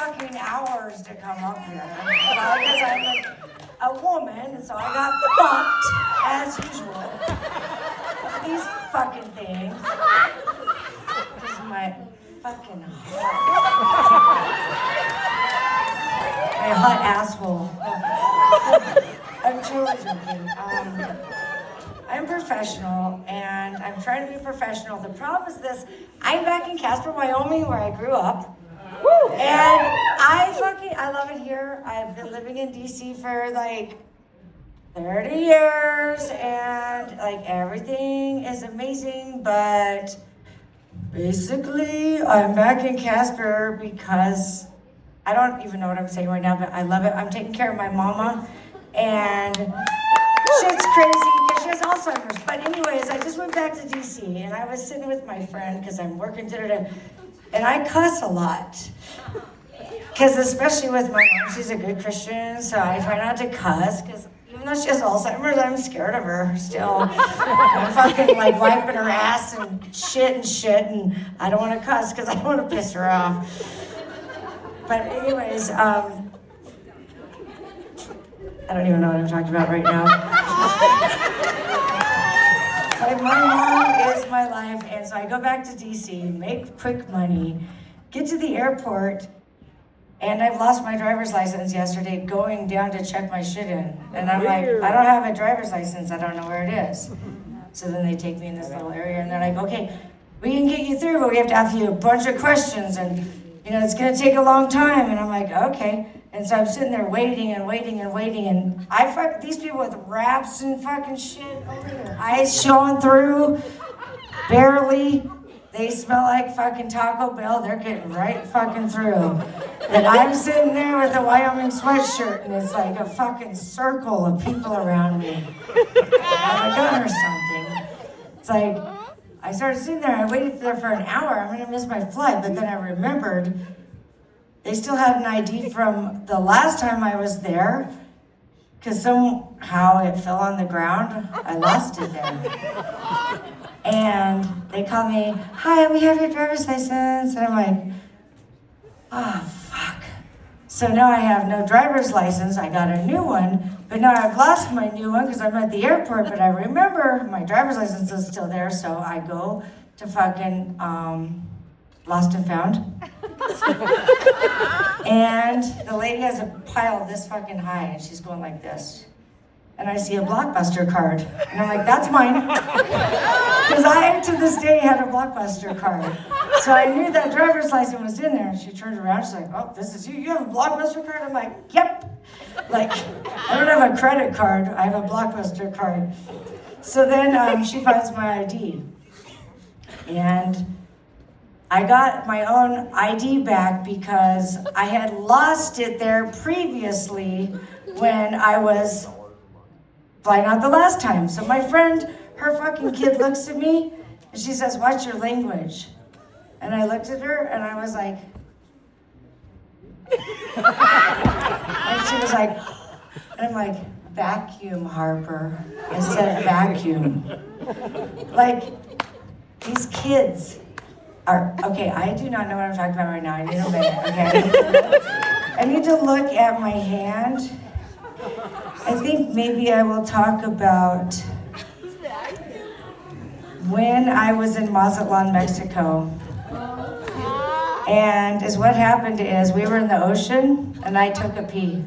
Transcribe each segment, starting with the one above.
fucking hours to come up here. Because I'm a woman, so I got fucked as usual. These fucking things. This is my fucking my hot asshole. I'm totally joking. I'm professional, and I'm trying to be professional. The problem is this: I'm back in Casper, Wyoming, where I grew up. And I love it here. I've been living in DC for like 30 years, and like everything is amazing, but basically I'm back in Casper because I don't even know what I'm saying right now, but I love it. I'm taking care of my mama, and shit's crazy because she has Alzheimer's. But anyways, I just went back to DC, and I was sitting with my friend because I'm working today. And I cuss a lot, because especially with my mom, she's a good Christian, so I try not to cuss, because even though she has Alzheimer's, I'm scared of her still. I'm fucking like wiping her ass and shit, and I don't want to cuss, because I don't want to piss her off. But anyways, I don't even know what I'm talking about right now. But my mom is my life, and so I go back to DC, make quick money, get to the airport, and I've lost my driver's license yesterday going down to check my shit in. And I'm like, I don't have a driver's license, I don't know where it is. So then they take me in this little area, and they're like, okay, we can get you through, but we have to ask you a bunch of questions, and it's gonna take a long time. And I'm like, okay. And so I'm sitting there waiting, and I fuck these people with wraps and fucking shit over their eyes showing through, barely. They smell like fucking Taco Bell. They're getting right fucking through. And I'm sitting there with a Wyoming sweatshirt, and it's like a fucking circle of people around me. I have a gun or something. It's like, I started sitting there, I waited there for an hour. I'm gonna miss my flight, but then I remembered they still had an ID from the last time I was there, because somehow it fell on the ground. I lost it there. And they called me, hi, we have your driver's license. And I'm like, oh, fuck. So now I have no driver's license. I got a new one, but now I've lost my new one because I'm at the airport, but I remember my driver's license is still there, so I go to fucking Lost and Found. And the lady has a pile this fucking high, and she's going like this. And I see a Blockbuster card. And I'm like, that's mine. Because I, to this day, had a Blockbuster card. So I knew that driver's license was in there. And she turned around, she's like, oh, this is you? You have a Blockbuster card? I'm like, yep. Like, I don't have a credit card. I have a Blockbuster card. So then she finds my ID. And I got my own ID back because I had lost it there previously when I was flying out the last time. So my friend, her fucking kid looks at me and she says, watch your language. And I looked at her and I was like, and she was like, and I'm like, vacuum, Harper. I said vacuum. Like, these kids are, okay, I do not know what I'm talking about right now. I need a minute, okay? I need to look at my hand. I think maybe I will talk about when I was in Mazatlan, Mexico. And what happened is we were in the ocean and I took a pee.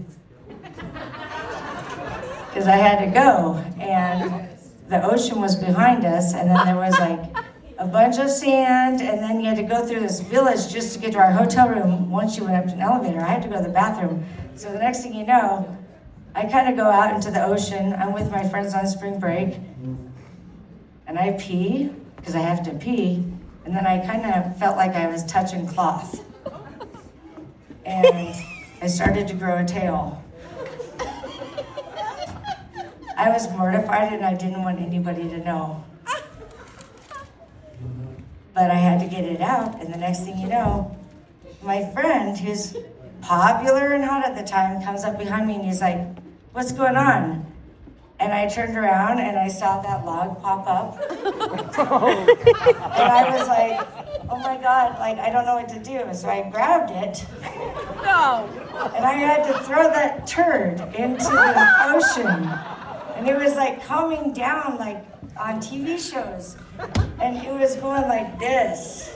Because I had to go. And the ocean was behind us, and then there was like a bunch of sand, and then you had to go through this village just to get to our hotel room. Once you went up to an elevator, I had to go to the bathroom. So the next thing you know, I kind of go out into the ocean. I'm with my friends on spring break, and I pee, because I have to pee, and then I kind of felt like I was touching cloth. And I started to grow a tail. I was mortified, and I didn't want anybody to know. But I had to get it out, and the next thing you know, my friend, who's popular and hot at the time, comes up behind me and he's like, what's going on? And I turned around and I saw that log pop up. And I was like, oh my God, like, I don't know what to do. So I grabbed it. No. And I had to throw that turd into the ocean. And it was like coming down like on TV shows. And it was going like this.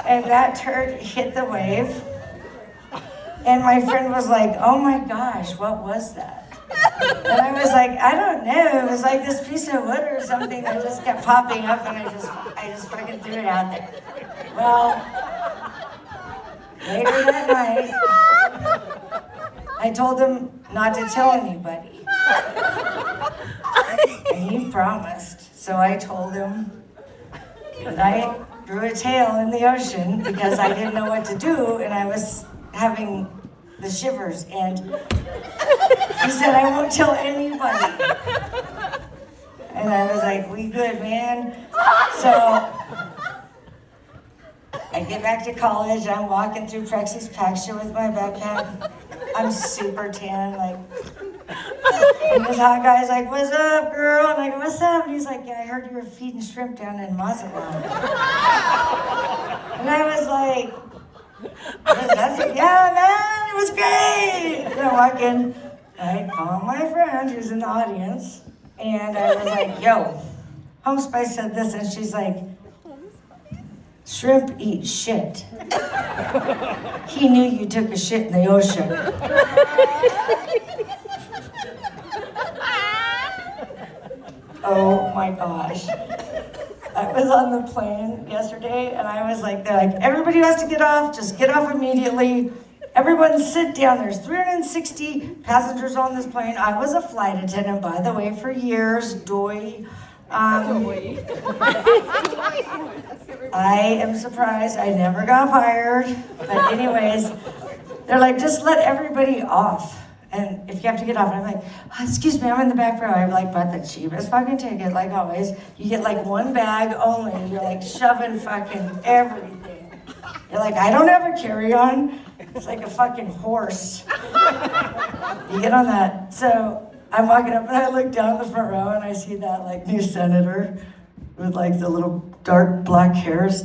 And that turd hit the wave. And my friend was like, oh my gosh, what was that? And I was like, I don't know. It was like this piece of wood or something that just kept popping up, and I just fucking threw it out there. Well, later that night, I told him not to tell anybody. And he promised. So I told him that I drew a tail in the ocean because I didn't know what to do, and I was having the shivers, and he said, I won't tell anybody. And I was like, we good, man. So I get back to college, I'm walking through Prexy's Pasture with my backpack. I'm super tan, like, and this hot guy's like, what's up, girl? And I go, what's up? And he's like, yeah, I heard you were feeding shrimp down in Mazatlan. And I was like, that's it. Yeah, man, it was great. And I walk in, I call my friend who's in the audience, and I was like, yo, Homespice said this, and she's like, shrimp eat shit. He knew you took a shit in the ocean. Oh my gosh. I was on the plane yesterday, and I was like, they're like, everybody who has to get off, just get off immediately. Everyone sit down. There's 360 passengers on this plane. I was a flight attendant, by the way, for years. Doy. I am surprised I never got fired. But anyways, they're like, just let everybody off. And if you have to get off, and I'm like, oh, excuse me, I'm in the back row. I like bought the cheapest fucking ticket, like always. You get like one bag only. You're like shoving fucking everything. You're like, I don't ever carry on. It's like a fucking horse. You get on that. So I'm walking up and I look down the front row and I see that like new senator with like the little dark black hairs.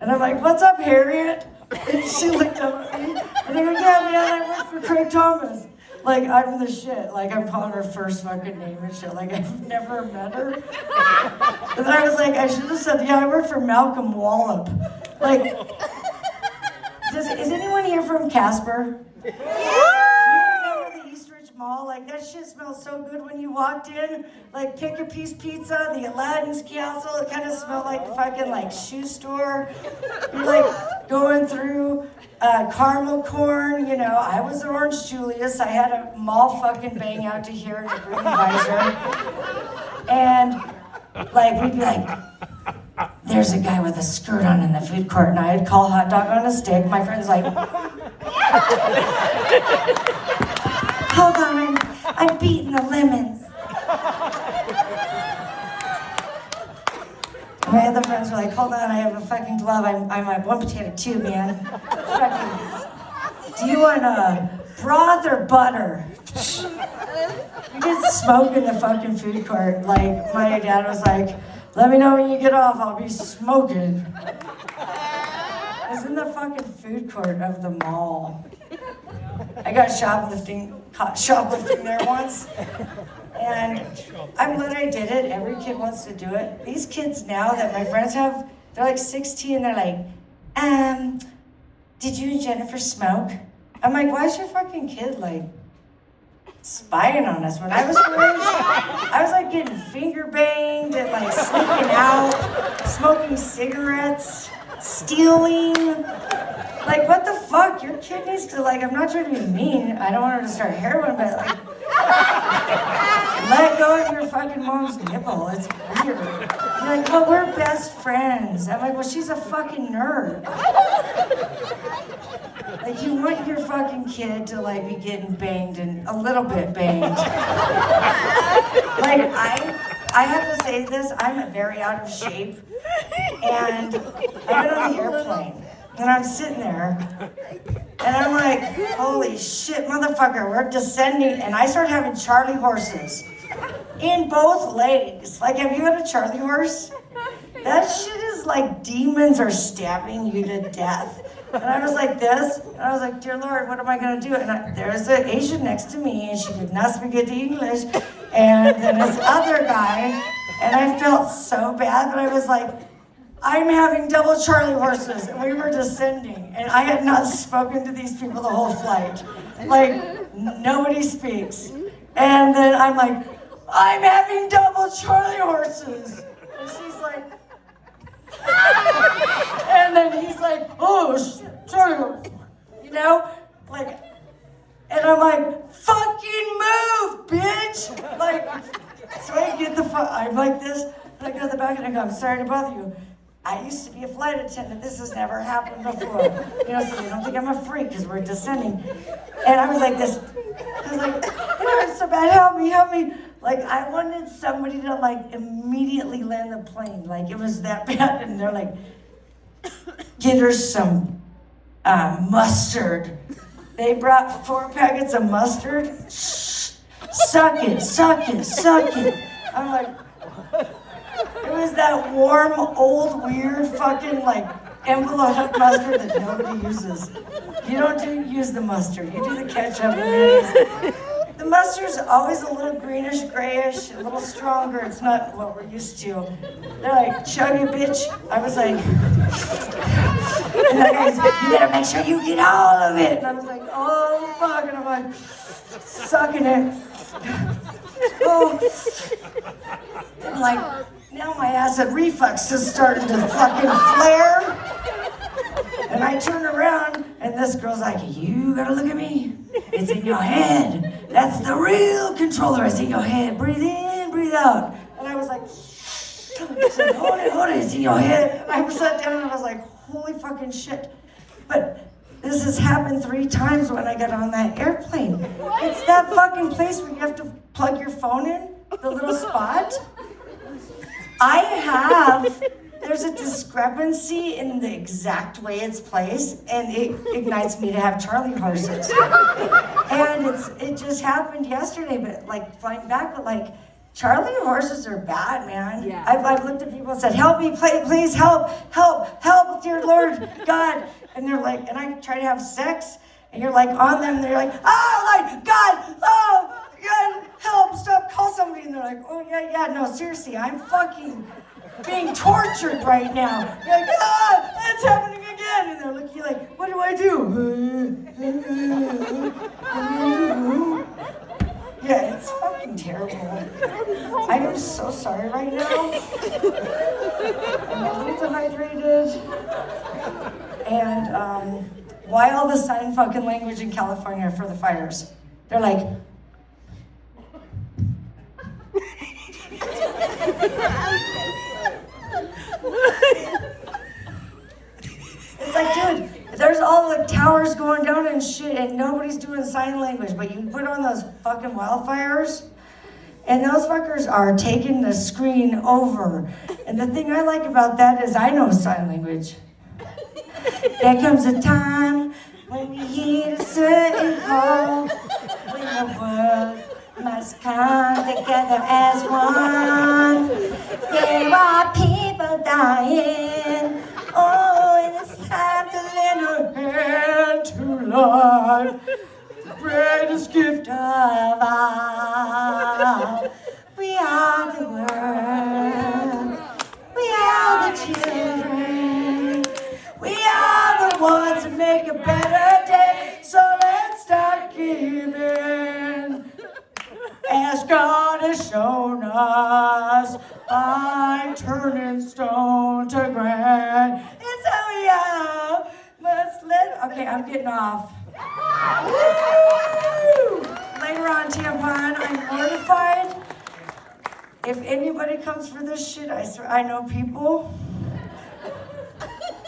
And I'm like, what's up, Harriet? And she looked up at me, and I go, yeah, man, I work for Craig Thomas. Like, I'm the shit. Like, I'm calling her first fucking name and shit. Like, I've never met her. And then I was like, I should have said, yeah, I work for Malcolm Wallop. Like, is anyone here from Casper? Mall, like that shit smells so good when you walked in. Like Pick a Piece Pizza, the Aladdin's Castle, it kind of smelled like the fucking like shoe store. You're like going through caramel corn, you know. I was Orange Julius. I had a mall fucking bang out to here in a green visor. And like we'd be like, there's a guy with a skirt on in the food court, and I'd call hot dog on a stick. My friend's like, hold on, I'm beating the lemons. My other friends were like, hold on, I have a fucking glove. I'm a one potato too, man. Fucking, do you want broth or butter? We did smoke in the fucking food court. Like, my dad was like, let me know when you get off, I'll be smoking. I was in the fucking food court of the mall. I got caught shoplifting there once. And I'm glad I did it. Every kid wants to do it. These kids now that my friends have, they're like 16, they're like, did you and Jennifer smoke? I'm like, why is your fucking kid like spying on us? When I was your age, I was like getting finger banged and like sneaking out, smoking cigarettes, stealing. Like, what the fuck? Your kid needs to, like, I'm not trying to be mean. I don't want her to start heroin, but, like, let go of your fucking mom's nipple. It's weird. You're like, well, we're best friends. I'm like, well, she's a fucking nerd. Like, you want your fucking kid to, like, be getting banged and a little bit banged. Like, I have to say this, I'm very out of shape. And I've been on the airplane. And I'm sitting there, and I'm like, holy shit, motherfucker, we're descending. And I start having Charlie horses in both legs. Like, have you had a Charlie horse? That shit is like demons are stabbing you to death. And I was like this, and I was like, dear Lord, what am I gonna do? And there's an Asian next to me, and she did not speak good English. And then this other guy, and I felt so bad, but I was like, I'm having double Charlie horses, and we were descending, and I had not spoken to these people the whole flight. Like, nobody speaks. And then I'm like, I'm having double Charlie horses. And she's like, and then he's like, oh, Charlie, you know? Like, and I'm like, fucking move, bitch! Like, so I get I'm like this, and I go to the back and I go, I'm sorry to bother you. I used to be a flight attendant. This has never happened before. You know, so you don't think I'm a freak because we're descending. And I was like this. I was like, it hurts so bad. Help me, help me. Like, I wanted somebody to, like, immediately land the plane. Like, it was that bad. And they're like, get her some mustard. They brought 4 packets of mustard. Shh, suck it, suck it, suck it. I'm like, it was that warm, old, weird, fucking, like, envelope mustard that nobody uses. You don't use the mustard. You do the ketchup and mayonnaise. The mustard's always a little greenish, grayish, a little stronger. It's not what we're used to. They're like, chug it, bitch. I was like, and that guy's like, you better make sure you get all of it. And I was like, oh, fuck. And I'm like, sucking it. Oh. And like, now my acid reflux is starting to fucking flare. And I turn around, and this girl's like, you gotta look at me. It's in your head. That's the real controller. It's in your head. Breathe in, breathe out. And I was like, hold it, it's in your head. I sat down and I was like, holy fucking shit. But this has happened 3 times when I got on that airplane. It's that fucking place where you have to plug your phone in, the little spot. There's a discrepancy in the exact way it's placed, and it ignites me to have Charlie horses. And it just happened yesterday, but like flying back, but like Charlie horses are bad, man. Yeah. I've looked at people and said, help me, please help, dear Lord God. And they're like, and I try to have sex, and you're like on them, and they're like, oh my God, oh, God, help, stop, call somebody. And they're like, oh yeah, no, seriously, I'm fucking being tortured right now. You're like, that's happening again. And they're looking like, what do I do? Yeah, it's fucking terrible. I am so sorry right now. I'm a little dehydrated. And why all the sign fucking language in California for the fires? They're like, it's like, dude, there's all the towers going down and shit, and nobody's doing sign language, but you put on those fucking wildfires, and those fuckers are taking the screen over. And the thing I like about that is I know sign language. There comes a time when you hear a certain call, when the world must come together as one. There are people dying. Oh, and it's time to lend a hand to life. The greatest gift of all. We are the world. We are the children. We are the ones that make a better day. So let's start giving, as God has shown us by turning stone to grand. It's how we are. Okay, I'm getting off. Woo! Later on, tampon, I'm mortified. If anybody comes for this shit, I swear, I know people.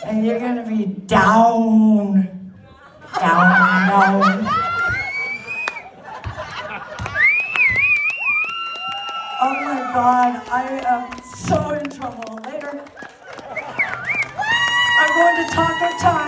And you're gonna be down. Oh my God, I am so in trouble. Later. I'm going to Taco Time.